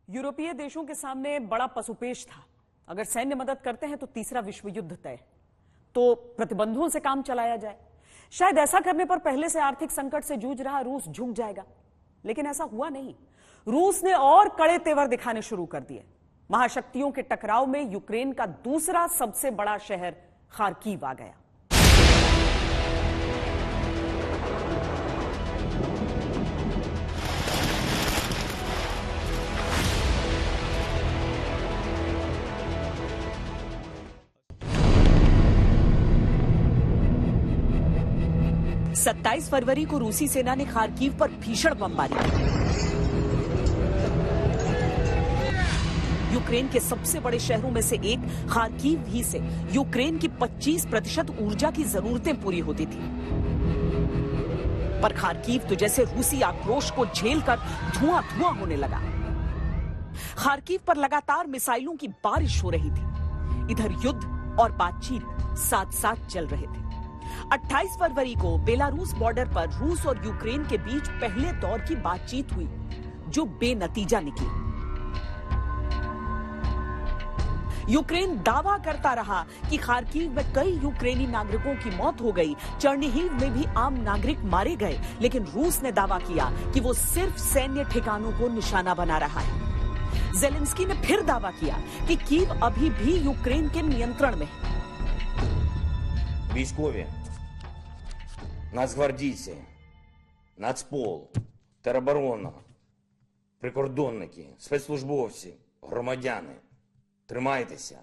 यूरोपीय देशों के सामने बड़ा पसुपेश था। अगर सैन्य मदद करते हैं तो तीसरा विश्व युद्ध तय, तो प्रतिबंधों से काम चलाया जाए। शायद ऐसा करने पर पहले से आर्थिक संकट से जूझ रहा रूस झुक जाएगा, लेकिन ऐसा हुआ नहीं। रूस ने और कड़े तेवर दिखाने शुरू कर दिए। महाशक्तियों के टकराव में यूक्रेन का दूसरा सबसे बड़ा शहर खार्किव आ गया। सत्ताईस फरवरी को रूसी सेना ने खार्किव पर भीषण बमबारी की। यूक्रेन के सबसे बड़े शहरों में से एक खार्किव ही से यूक्रेन की 25% ऊर्जा की जरूरतें पूरी होती थी। पर खार्किव तो जैसे रूसी आक्रोश को झेलकर धुआं होने लगा। खार्किव पर लगातार मिसाइलों की बारिश हो रही थी। इधर युद्ध और बातचीत साथ साथ चल रहे थे। 28 फरवरी को बेलारूस बॉर्डर पर रूस और यूक्रेन के बीच पहले दौर की बातचीत हुई, जो बेनतीजा निकली। यूक्रेन दावा करता रहा कि खार्किव में कई यूक्रेनी नागरिकों की मौत हो गई, चर्निहिव में भी आम नागरिक मारे गए, लेकिन रूस ने दावा किया कि वो सिर्फ सैन्य ठिकानों को निशाना बना रहा है। ज़ेलेंस्की ने फिर दावा किया कि कीव अभी भी यूक्रेन के नियंत्रण में है। Військові, нацгвардійці, Нацпол, тероборона, прикордонники, спецслужбовці, громадяни. Тримайтеся,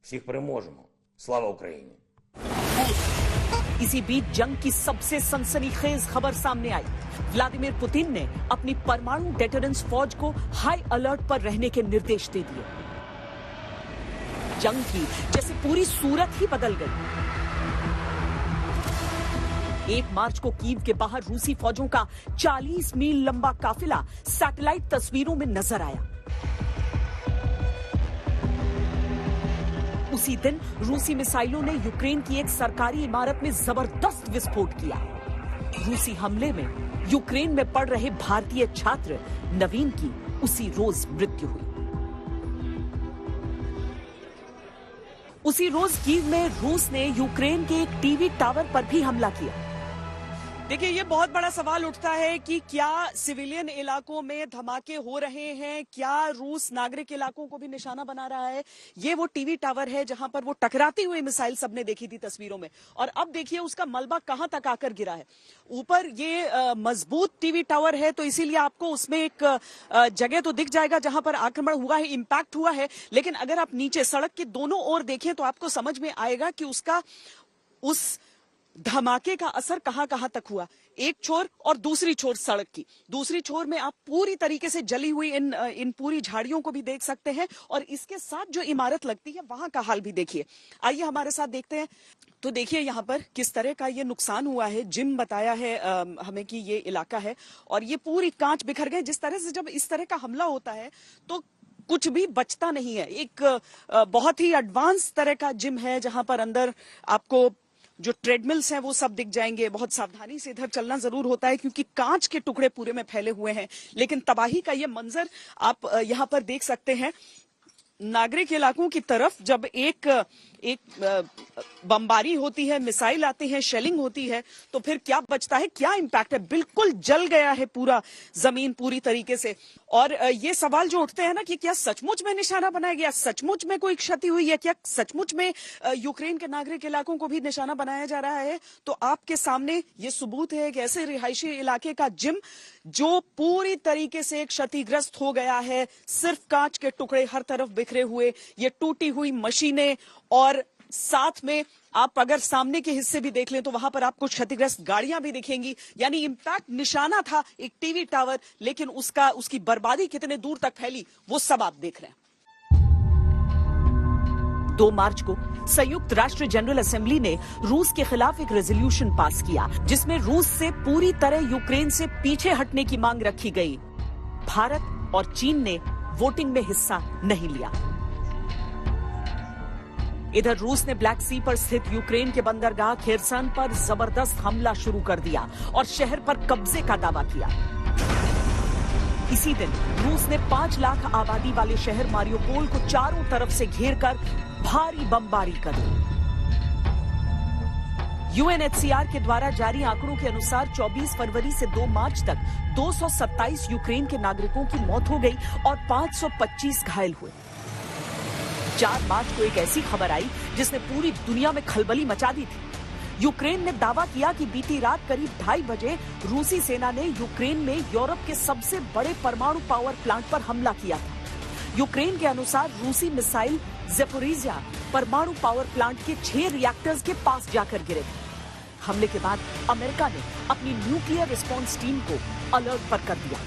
всіх переможемо. Слава Україні! इसी बीच जंग की सबसे सनसनीखेज खबर सामने आई। व्लादिमीर पुतिन ने अपनी परमाणु डेटरेंस फौज को हाई अलर्ट पर रहने के निर्देश दे दिए। जंग की जैसे पूरी सूरत ही बदल गई। 1 मार्च को कीव के बाहर रूसी फौजों का 40 मील लंबा काफिला सैटेलाइट तस्वीरों में नजर आया। उसी दिन रूसी मिसाइलों ने यूक्रेन की एक सरकारी इमारत में जबरदस्त विस्फोट किया। रूसी हमले में यूक्रेन में पढ़ रहे भारतीय छात्र नवीन की उसी रोज मृत्यु हुई। उसी रोज कीव में रूस ने यूक्रेन के एक टीवी टावर पर भी हमला किया। देखिए, ये बहुत बड़ा सवाल उठता है कि क्या सिविलियन इलाकों में धमाके हो रहे हैं, क्या रूस नागरिक इलाकों को भी निशाना बना रहा है। ये वो टीवी टावर है जहां पर वो टकराती हुई मिसाइल सबने देखी थी तस्वीरों में, और अब देखिए उसका मलबा कहां तक आकर गिरा है। ऊपर ये मजबूत टीवी टावर है, तो इसीलिए आपको उसमें एक जगह तो दिख जाएगा जहां पर आक्रमण हुआ है, इंपैक्ट हुआ है। लेकिन अगर आप नीचे सड़क के दोनों ओर देखें तो आपको समझ में आएगा कि उसका उस धमाके का असर कहां कहां तक हुआ। एक छोर और दूसरी छोर सड़क की, दूसरी छोर में आप पूरी तरीके से जली हुई इन पूरी झाड़ियों को भी देख सकते हैं, और इसके साथ जो इमारत लगती है वहां का हाल भी देखिए। आइए हमारे साथ देखते हैं। तो देखिए यहाँ पर किस तरह का ये नुकसान हुआ है। जिम बताया है हमें कि ये इलाका है, और ये पूरी कांच बिखर गए। जिस तरह से जब इस तरह का हमला होता है तो कुछ भी बचता नहीं है। एक बहुत ही एडवांस तरह का जिम है जहां पर अंदर आपको जो ट्रेडमिल्स हैं वो सब दिख जाएंगे। बहुत सावधानी से इधर चलना जरूर होता है क्योंकि कांच के टुकड़े पूरे में फैले हुए हैं। लेकिन तबाही का ये मंजर आप यहां पर देख सकते हैं। नागरिक इलाकों की तरफ जब एक बमबारी होती है, मिसाइल आती है, शेलिंग होती है, तो फिर क्या बचता है, क्या इंपैक्ट है। बिल्कुल जल गया है पूरा जमीन पूरी तरीके से। और ये सवाल जो उठते हैं ना कि क्या सचमुच में निशाना बनाया गया, सचमुच में कोई क्षति हुई है, क्या सचमुच में यूक्रेन के नागरिक इलाकों को भी निशाना बनाया जा रहा है। तो आपके सामने ये सबूत है कि ऐसे रिहायशी इलाके का जिम जो पूरी तरीके से क्षतिग्रस्त हो गया है। सिर्फ कांच के टुकड़े हर तरफ बिखरे हुए, ये टूटी हुई मशीनें, और साथ में आप अगर सामने के हिस्से भी देख लें तो वहां पर आपको क्षतिग्रस्त गाड़ियां भी दिखेंगी। यानी इंपैक्ट निशाना था एक टीवी टावर, लेकिन उसकी बर्बादी कितने दूर तक फैली वो सब आप देख रहे हैं। 2 मार्च को संयुक्त राष्ट्र जनरल असेंबली ने रूस के खिलाफ एक रेजोल्यूशन पास किया, जिसमें रूस से पूरी तरह यूक्रेन से पीछे हटने की मांग रखी गई। भारत और चीन ने वोटिंग में हिस्सा नहीं लिया। इधर रूस ने ब्लैक सी पर स्थित यूक्रेन के बंदरगाह खेरसन पर जबरदस्त हमला शुरू कर दिया और शहर पर कब्जे का दावा किया। इसी दिन रूस ने 5 लाख आबादी वाले शहर मारियोपोल को चारों तरफ से घेरकर भारी बमबारी कर दी। यूएनएचसीआर के द्वारा जारी आंकड़ों के अनुसार 24 फरवरी से 2 मार्च तक 227 यूक्रेन के नागरिकों की मौत हो गई और 525 घायल हुए। 4 मार्च को एक ऐसी खबर आई जिसने पूरी दुनिया में खलबली मचा दी थी। यूक्रेन ने दावा किया कि बीती रात करीब 2:30 बजे रूसी सेना ने यूक्रेन में यूरोप के सबसे बड़े परमाणु पावर प्लांट पर हमला किया था। यूक्रेन के अनुसार रूसी मिसाइल ज़ेपोरिज़िया परमाणु पावर प्लांट के 6 रिएक्टर्स के पास जाकर गिरे थे। हमले के बाद अमेरिका ने अपनी न्यूक्लियर रिस्पॉन्स टीम को अलर्ट पर कर दिया।